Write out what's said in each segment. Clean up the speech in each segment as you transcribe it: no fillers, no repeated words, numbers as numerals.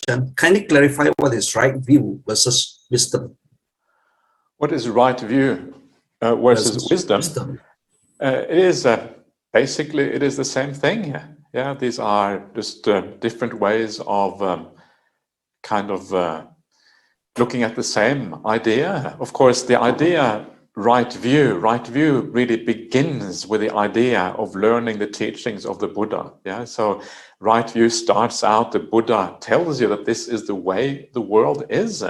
Ajahn, kindly clarify what is right view versus wisdom. What is right view versus wisdom? It is basically it is the same thing. Yeah, these are just different ways of kind of looking at the same idea. Of course, the idea right view really begins with the idea of learning the teachings of the Buddha. Yeah, so right view starts out, the Buddha tells you that this is the way the world is.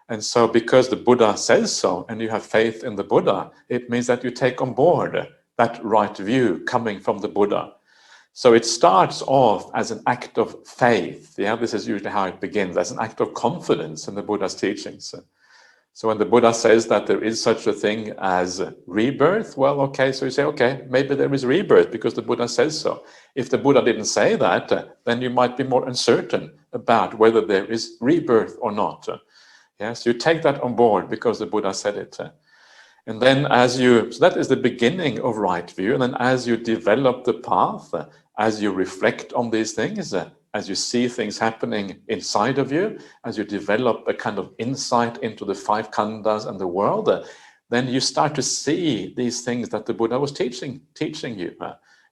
And so because the Buddha says so, and you have faith in the Buddha, it means that you take on board that right view coming from the Buddha. So it starts off as an act of faith. Yeah, this is usually how it begins, as an act of confidence in the Buddha's teachings. So when the Buddha says that there is such a thing as rebirth, well, okay, so you say, okay, maybe there is rebirth because the Buddha says so. If the Buddha didn't say that, then you might be more uncertain about whether there is rebirth or not. Yes, you take that on board because the Buddha said it. And then so that is the beginning of right view. And then as you develop the path, as you reflect on these things, as you see things happening inside of you, as you develop a kind of insight into the five khandhas and the world, then you start to see these things that the Buddha was teaching you.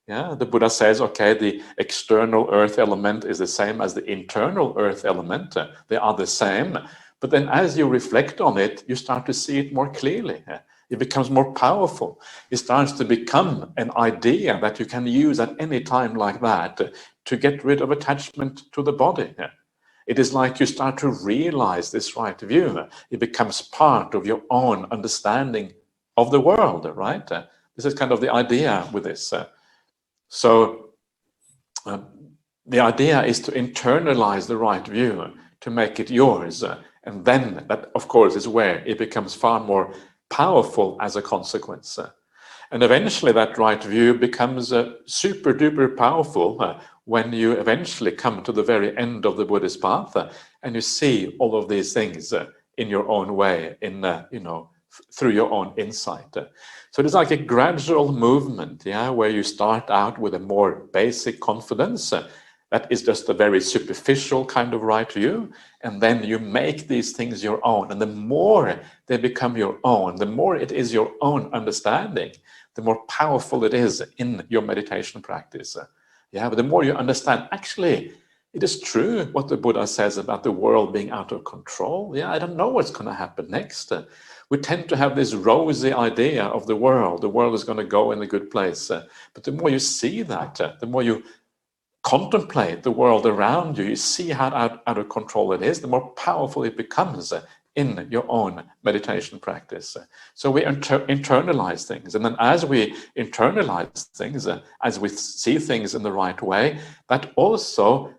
Yeah, the Buddha says, okay, the external earth element is the same as the internal earth element. They are the same. But then as you reflect on it, you start to see it more clearly. It becomes more powerful. It starts to become an idea that you can use at any time like that to get rid of attachment to the body. It is like you start to realize this right view. It becomes part of your own understanding of the world, right? This is kind of the idea with this. So the idea is to internalize the right view, to make it yours. And then that, of course, is where it becomes far more powerful as a consequence. And eventually that right view becomes super duper powerful when you eventually come to the very end of the Buddhist path and you see all of these things in your own way, through your own insight. So it's like a gradual movement, where you start out with a more basic confidence. That is just a very superficial kind of right view. And then you make these things your own. And the more they become your own, the more it is your own understanding, the more powerful it is in your meditation practice. But the more you understand, actually, it is true what the Buddha says about the world being out of control. I don't know what's going to happen next. We tend to have this rosy idea of the world. The world is going to go in a good place. But the more you see that, the more you contemplate the world around you, you see how out of control it is, the more powerful it becomes in your own meditation practice. So we internalize things. And then as we internalize things, as we see things in the right way, that also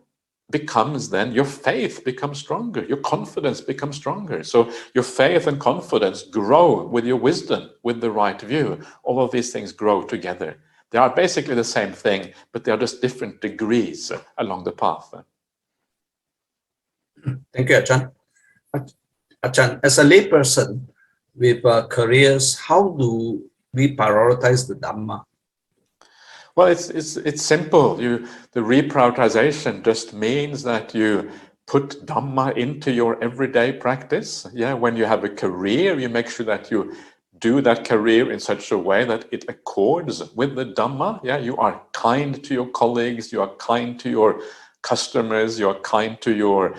becomes then your faith becomes stronger, your confidence becomes stronger. So your faith and confidence grow with your wisdom, with the right view. All of these things grow together. They are basically the same thing, but they are just different degrees along the path. Thank you, Ajahn. Ajahn, as a layperson with careers, how do we prioritize the Dhamma? Well, it's simple. The reprioritization just means that you put Dhamma into your everyday practice. When you have a career, you make sure that you do that career in such a way that it accords with the Dhamma. You are kind to your colleagues, you are kind to your customers, you are kind to your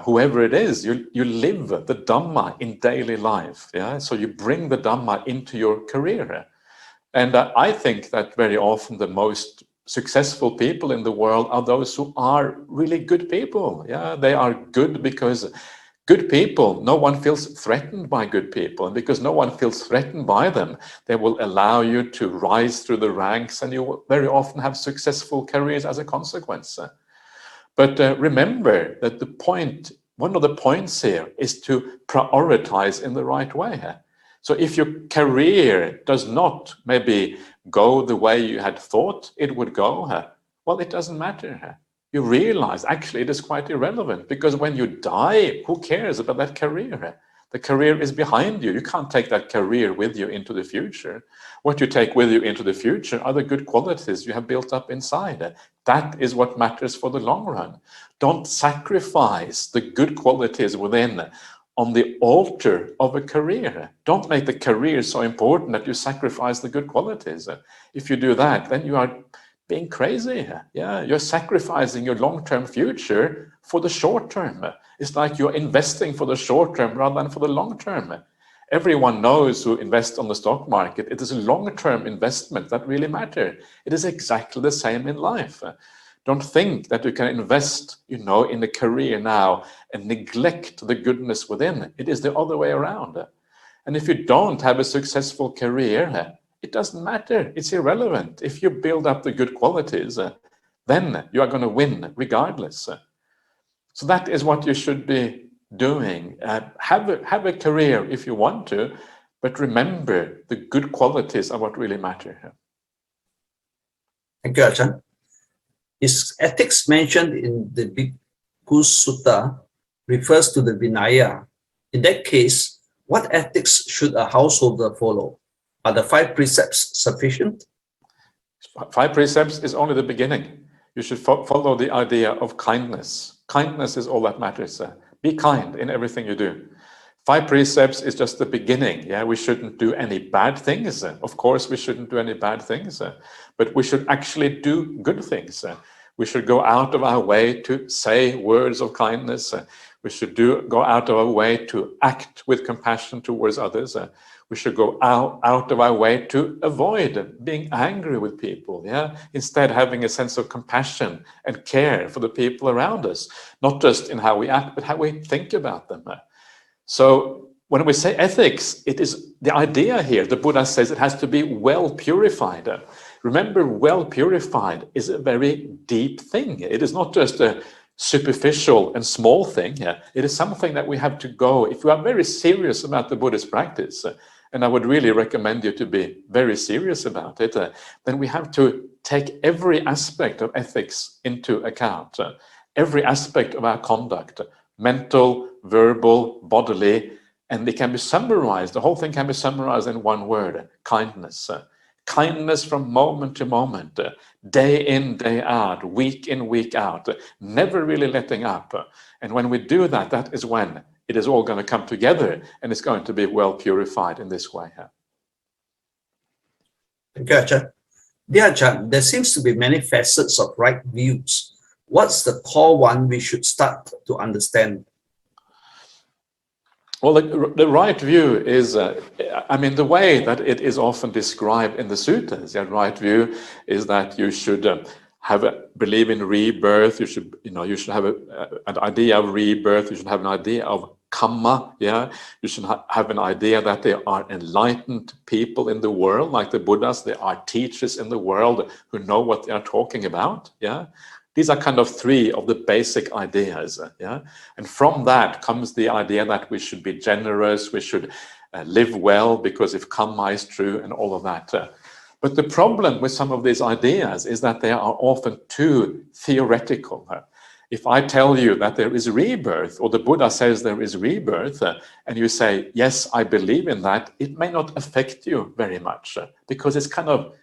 whoever it is. You live the Dhamma in daily life. So you bring the Dhamma into your career. And I think that very often the most successful people in the world are those who are really good people. They are good because good people, no one feels threatened by good people. And because no one feels threatened by them, they will allow you to rise through the ranks, and you will very often have successful careers as a consequence. But remember that one of the points here is to prioritize in the right way. So if your career does not maybe go the way you had thought it would go, well, it doesn't matter. You realize actually it is quite irrelevant, because when you die, who cares about that career? The career is behind you. You can't take that career with you into the future. What you take with you into the future are the good qualities you have built up inside. That is what matters for the long run. Don't sacrifice the good qualities within on the altar of a career. Don't make the career so important that you sacrifice the good qualities. If you do that, then you are being crazy. Yeah, you're sacrificing your long-term future for the short term. It's like you're investing for the short term rather than for the long term. Everyone knows who invests on the stock market. It is a long-term investment that really matters. It is exactly the same in life. Don't think that you can invest, in a career now and neglect the goodness within. It is the other way around. And if you don't have a successful career, it doesn't matter. It's irrelevant. If you build up the good qualities, then you are going to win regardless. So that is what you should be doing. Have a career if you want to, but remember the good qualities are what really matter. Thank you, Ajahn. Is ethics mentioned in the Bhikkhu Sutta refers to the Vinaya? In that case, what ethics should a householder follow? Are the 5 precepts sufficient? 5 precepts is only the beginning. You should follow the idea of kindness. Kindness is all that matters. Be kind in everything you do. 5 precepts is just the beginning. Yeah, we shouldn't do any bad things. Of course, we shouldn't do any bad things, but we should actually do good things. We should go out of our way to say words of kindness. We should go out of our way to act with compassion towards others. We should go out of our way to avoid being angry with people. Yeah, instead having a sense of compassion and care for the people around us, not just in how we act, but how we think about them. So when we say ethics, it is the idea here. The Buddha says it has to be well purified. Remember, well purified is a very deep thing. It is not just a superficial and small thing. It is something that we have to go. If we are very serious about the Buddhist practice, and I would really recommend you to be very serious about it, then we have to take every aspect of ethics into account, every aspect of our conduct, mental, verbal, bodily, and it can be summarized, the whole thing can be summarized in one word: kindness. Kindness from moment to moment, day in, day out, week in, week out, never really letting up. And when we do that, that is when it is all going to come together and it's going to be well purified in this way. Thank you, Ajahn. Dear Ajahn, there seems to be many facets of right views. What's the core one we should start to understand? Well, the right view is, the way that it is often described in the suttas, the right view is that you should believe in rebirth. You should have an idea of rebirth. You should have an idea of karma. Yeah, you should have an idea that there are enlightened people in the world, like the Buddhas. There are teachers in the world who know what they are talking about. Yeah. These are kind of 3 of the basic ideas, yeah? And from that comes the idea that we should be generous, we should live well, because if karma is true and all of that. But the problem with some of these ideas is that they are often too theoretical. If I tell you that there is rebirth, or the Buddha says there is rebirth, and you say, yes, I believe in that, it may not affect you very much, because it's kind of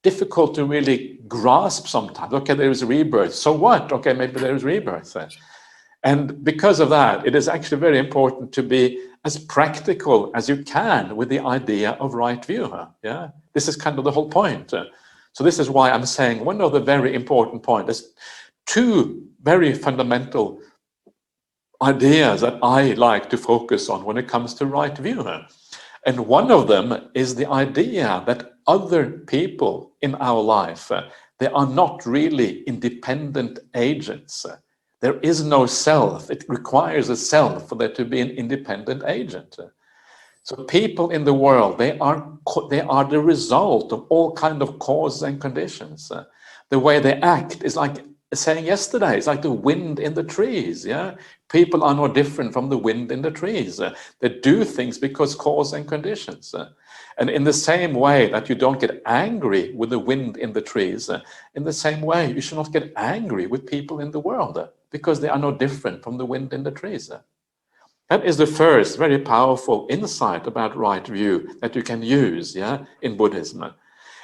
difficult to really grasp sometimes. Okay, there is rebirth. So what? Okay, maybe there is rebirth. And because of that, it is actually very important to be as practical as you can with the idea of right view. Yeah, this is kind of the whole point. So this is why I'm saying one of the very important points. There's 2 very fundamental ideas that I like to focus on when it comes to right view. And one of them is the idea that other people in our life, they are not really independent agents. There is no self. It requires a self for there to be an independent agent. So people in the world, they are the result of all kinds of causes and conditions. The way they act is like saying yesterday, it's like the wind in the trees. Yeah, people are no different from the wind in the trees. They do things because cause and conditions. And in the same way that you don't get angry with the wind in the trees, in the same way you should not get angry with people in the world, because they are no different from the wind in the trees. That is the first very powerful insight about right view that you can use, yeah, in Buddhism.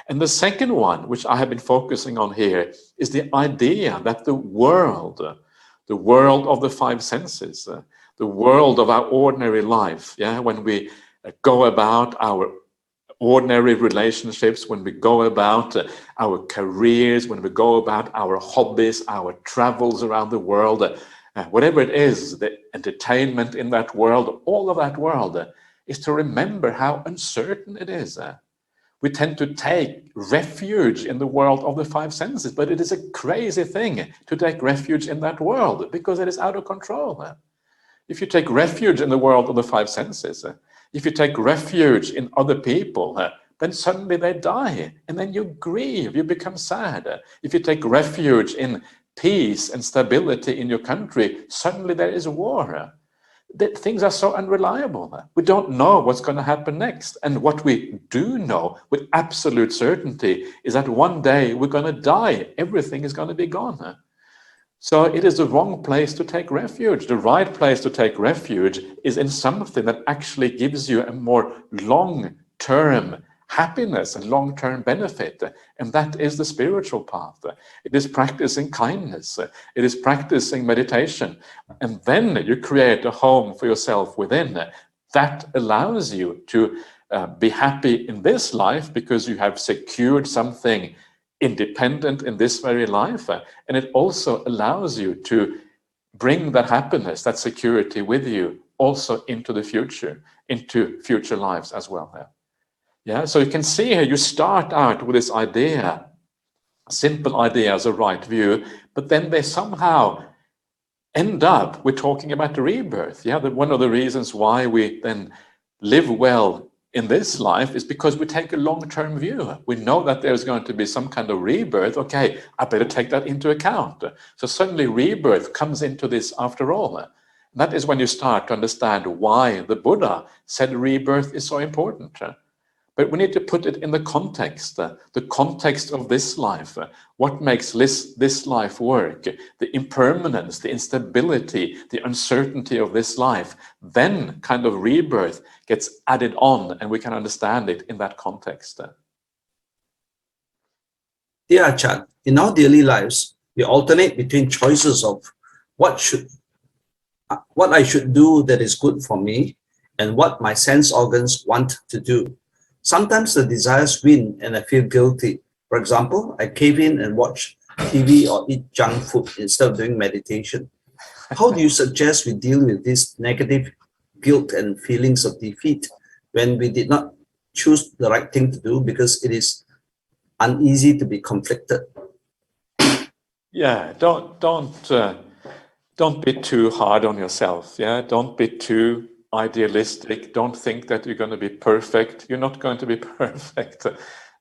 And the second one, which I have been focusing on here, is the idea that the world of the five senses, the world of our ordinary life, yeah, when we go about our ordinary relationships, when we go about our careers, when we go about our hobbies, our travels around the world, whatever it is, the entertainment in that world, all of that world, is to remember how uncertain it is. We tend to take refuge in the world of the five senses, but it is a crazy thing to take refuge in that world because it is out of control. If you take refuge in the world of the five senses, if you take refuge in other people, then suddenly they die, and then you grieve, you become sad. If you take refuge in peace and stability in your country, suddenly there is war. Things are so unreliable. We don't know what's going to happen next. And what we do know with absolute certainty is that one day we're going to die. Everything is going to be gone. So it is the wrong place to take refuge. The right place to take refuge is in something that actually gives you a more long-term happiness and long-term benefit. And that is the spiritual path. It is practicing kindness. It is practicing meditation. And then you create a home for yourself within. That allows you to be happy in this life because you have secured something independent in this very life, and it also allows you to bring that happiness, that security with you also into the future, into future lives as well. Yeah, so you can see here, you start out with this idea, simple idea as a right view, but then they somehow end up with talking about rebirth. Yeah, that one of the reasons why we then live well in this life is because we take a long-term view. We know that there's going to be some kind of rebirth. Okay, I better take that into account. So suddenly rebirth comes into this after all. That is when you start to understand why the Buddha said rebirth is so important. But we need to put it in the context of this life. What makes this life work? The impermanence, the instability, the uncertainty of this life. Then kind of rebirth gets added on and we can understand it in that context. Dear Ajahn, in our daily lives, we alternate between choices of what I should do that is good for me and what my sense organs want to do. Sometimes the desires win and I feel guilty. For example, I cave in and watch TV or eat junk food instead of doing meditation. How do you suggest we deal with this negative guilt and feelings of defeat when we did not choose the right thing to do because it is uneasy to be conflicted? Yeah, don't be too hard on yourself. Yeah, don't be too idealistic. Don't think that you're going to be perfect. You're not going to be perfect.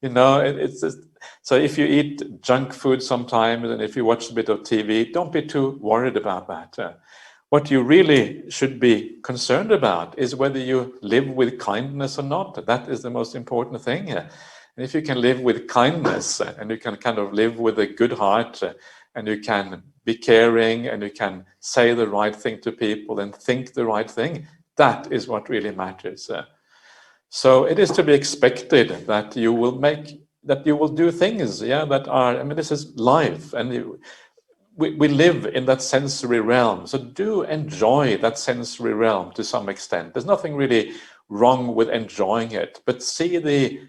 You know, it's just, so if you eat junk food sometimes and if you watch a bit of TV, don't be too worried about that. What you really should be concerned about is whether you live with kindness or not. That is the most important thing. And if you can live with kindness and you can kind of live with a good heart and you can be caring and you can say the right thing to people and think the right thing, that is what really matters. So it is to be expected that you will do things, yeah, that are, I mean, this is life, and we live in that sensory realm. So do enjoy that sensory realm to some extent. There's nothing really wrong with enjoying it, but see the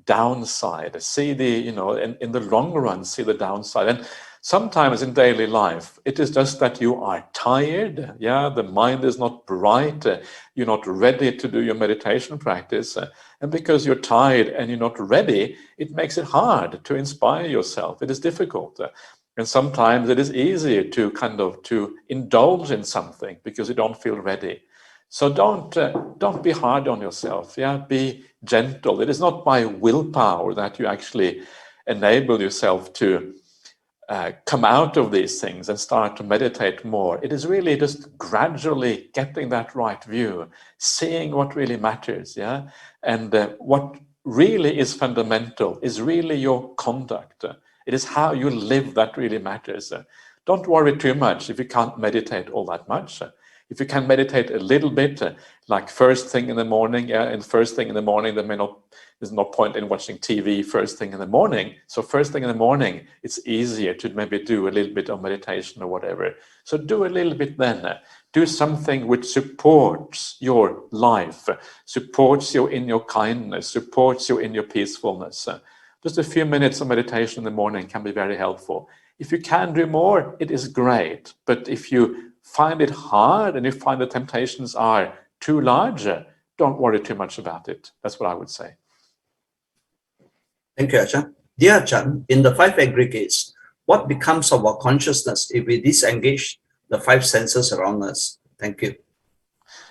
downside, see the, you know, in the long run, see the downside. And sometimes in daily life, it is just that you are tired. Yeah, the mind is not bright. You're not ready to do your meditation practice. And because you're tired and you're not ready, it makes it hard to inspire yourself. It is difficult. And sometimes it is easier to kind of to indulge in something because you don't feel ready. So don't be hard on yourself. Yeah, be gentle. It is not by willpower that you actually enable yourself to come out of these things and start to meditate more. It is really just gradually getting that right view, seeing what really matters. Yeah, and what really is fundamental is really your conduct. It is how you live that really matters. Don't worry too much if you can't meditate all that much. If you can meditate a little bit, like first thing in the morning, and first thing in the morning, there's no point in watching TV first thing in the morning. So first thing in the morning, it's easier to maybe do a little bit of meditation or whatever. So do a little bit then. Do something which supports your life, supports you in your kindness, supports you in your peacefulness. Just a few minutes of meditation in the morning can be very helpful. If you can do more, it is great. But if you find it hard and you find the temptations are too large, don't worry too much about it. That's what I would say. Thank you, Ajahn. Dear Ajahn, in the five aggregates, what becomes of our consciousness if we disengage the five senses around us? Thank you.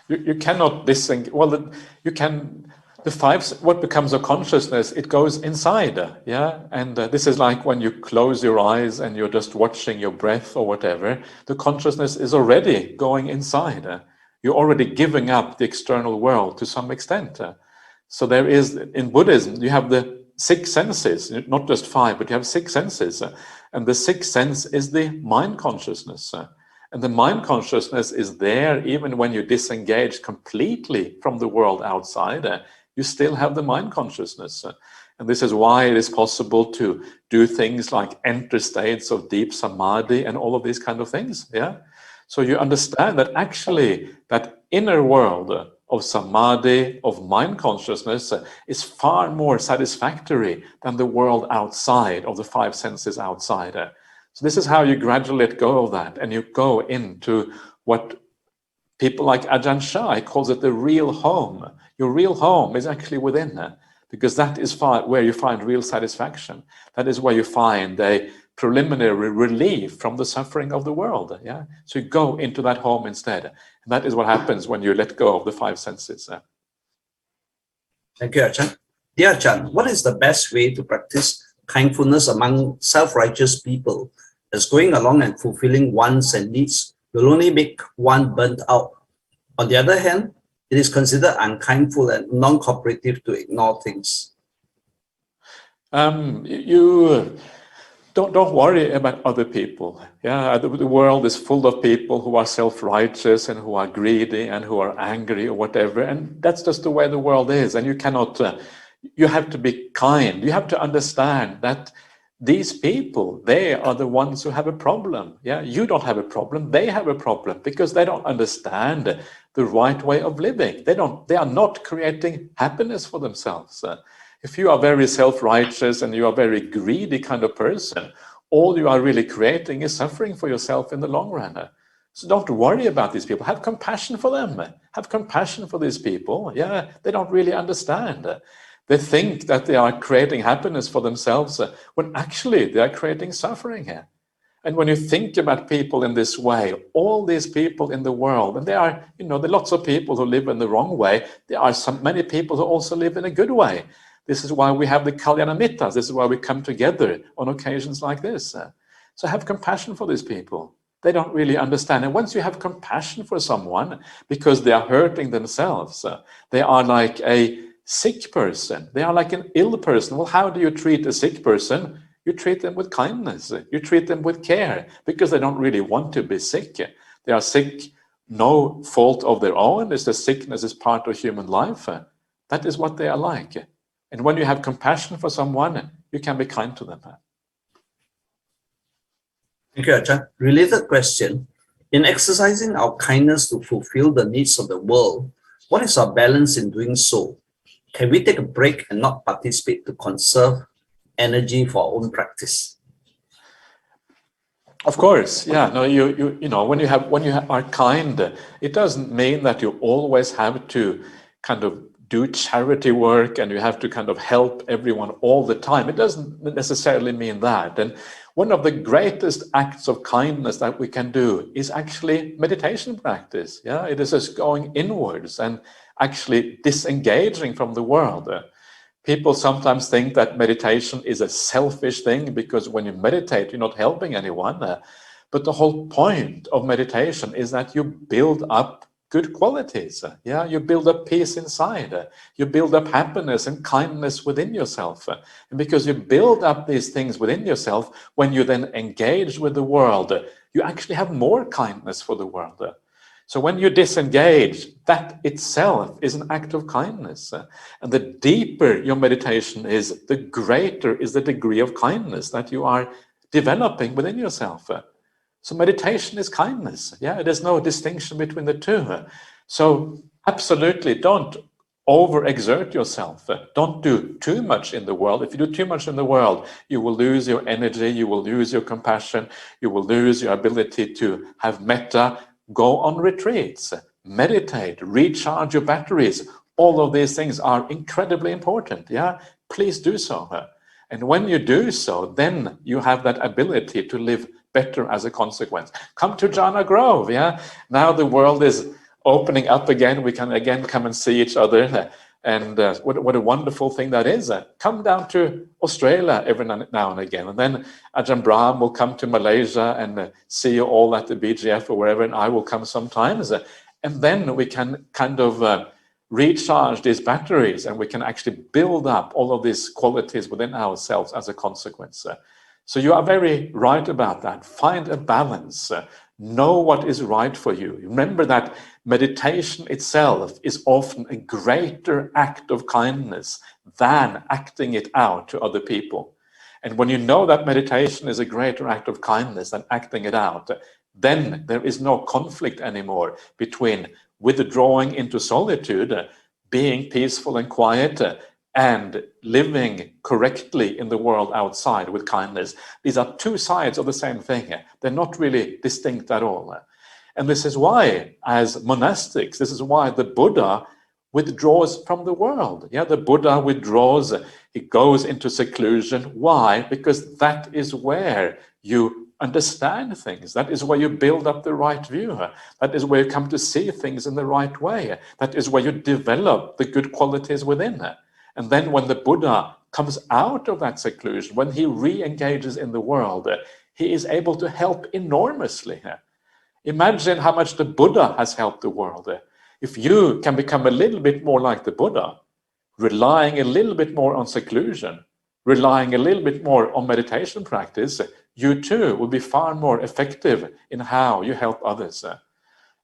You cannot disengage. Well, you can. The five. What becomes of consciousness? It goes inside. Yeah, and this is like when you close your eyes and you're just watching your breath or whatever. The consciousness is already going inside. You're already giving up the external world to some extent. So there is, in Buddhism, you have the six senses, not just five, but you have six senses. And the sixth sense is the mind consciousness. And the mind consciousness is there even when you disengage completely from the world outside. You still have the mind consciousness. And this is why it is possible to do things like enter states of deep samadhi and all of these kind of things. Yeah. So you understand that actually that inner world of samadhi, of mind consciousness, is far more satisfactory than the world outside, of the five senses outside. So this is how you gradually let go of that, and you go into what people like Ajahn Chah calls it the real home. Your real home is actually within, because that is where you find real satisfaction. That is where you find a preliminary relief from the suffering of the world. Yeah, so you go into that home instead. And that is what happens when you let go of the five senses. Thank you, Ajahn. Dear Ajahn, what is the best way to practice kindfulness among self-righteous people, as going along and fulfilling wants and needs will only make one burnt out? On the other hand, it is considered unkindful and non-cooperative to ignore things. You don't worry about other people. Yeah, the world is full of people who are self-righteous and who are greedy and who are angry or whatever, and that's just the way the world is. And you cannot. You have to be kind. You have to understand that these people, they are the ones who have a problem. Yeah, you don't have a problem. They have a problem because they don't understand the right way of living. They are not creating happiness for themselves. If you are very self-righteous and you are a very greedy kind of person, all you are really creating is suffering for yourself in the long run. So don't worry about these people. Have compassion for them. Have compassion for these people. Yeah, they don't really understand. They think that they are creating happiness for themselves when actually they are creating suffering here. And when you think about people in this way, all these people in the world, and there are, there are lots of people who live in the wrong way. There are many people who also live in a good way. This is why we have the Kalyanamitas. This is why we come together on occasions like this. So have compassion for these people. They don't really understand. And once you have compassion for someone, because they are hurting themselves, they are like a sick person. They are like an ill person. Well, how do you treat a sick person? You treat them with kindness. You treat them with care, because they don't really want to be sick. They are sick, no fault of their own. It's the sickness is part of human life. That is what they are like. And when you have compassion for someone, you can be kind to them. Thank you, Ajahn. Related question. In exercising our kindness to fulfill the needs of the world, what is our balance in doing so? Can we take a break and not participate to conserve energy for our own practice? Of course, yeah. No, when you are kind, it doesn't mean that you always have to kind of do charity work and you have to kind of help everyone all the time. It doesn't necessarily mean that. And one of the greatest acts of kindness that we can do is actually meditation practice. Yeah, it is just going inwards and actually disengaging from the world. People sometimes think that meditation is a selfish thing because when you meditate, you're not helping anyone. But the whole point of meditation is that you build up good qualities. Yeah, you build up peace inside. You build up happiness and kindness within yourself. And because you build up these things within yourself, when you then engage with the world, you actually have more kindness for the world. So when you disengage, that itself is an act of kindness. And the deeper your meditation is, the greater is the degree of kindness that you are developing within yourself. So meditation is kindness. Yeah, there's no distinction between the two. So absolutely don't overexert yourself. Don't do too much in the world. If you do too much in the world, you will lose your energy, you will lose your compassion, you will lose your ability to have metta. Go on retreats, meditate, recharge your batteries. All of these things are incredibly important. Yeah, please do so. And when you do so, then you have that ability to live better as a consequence. Come to Jhana Grove. Yeah, now the world is opening up again. We can again come and see each other. And what a wonderful thing that is. Come down to Australia every now and again. And then Ajahn Brahm will come to Malaysia and see you all at the BGF or wherever, and I will come sometimes. And then we can kind of recharge these batteries, and we can actually build up all of these qualities within ourselves as a consequence. So you are very right about that. Find a balance. Know what is right for you. Remember that meditation itself is often a greater act of kindness than acting it out to other people. And when you know that meditation is a greater act of kindness than acting it out, then there is no conflict anymore between withdrawing into solitude, being peaceful and quiet, and living correctly in the world outside with kindness. These are two sides of the same thing. They're not really distinct at all. And this is why, as monastics, this is why the Buddha withdraws from the world. Yeah, the Buddha withdraws, he goes into seclusion. Why? Because that is where you understand things. That is where you build up the right view. That is where you come to see things in the right way. That is where you develop the good qualities within it. And then when the Buddha comes out of that seclusion, when he re-engages in the world, he is able to help enormously. Imagine how much the Buddha has helped the world. If you can become a little bit more like the Buddha, relying a little bit more on seclusion, relying a little bit more on meditation practice, you too will be far more effective in how you help others.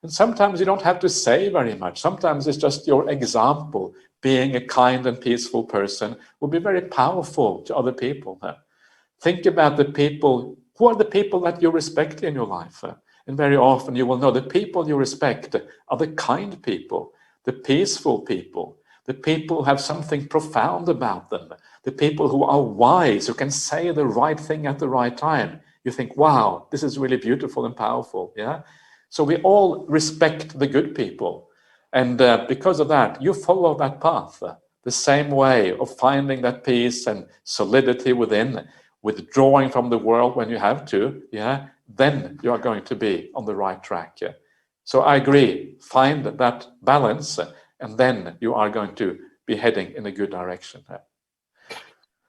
And sometimes you don't have to say very much. Sometimes it's just your example. Being a kind and peaceful person will be very powerful to other people. Think about the people. Who are the people that you respect in your life? And very often you will know the people you respect are the kind people, the peaceful people, the people who have something profound about them, the people who are wise, who can say the right thing at the right time. You think, wow, this is really beautiful and powerful. Yeah. So we all respect the good people. And because of that, you follow that path, the same way of finding that peace and solidity within, withdrawing from the world when you have to, yeah, then you are going to be on the right track. Yeah. So I agree, find that balance, and then you are going to be heading in a good direction.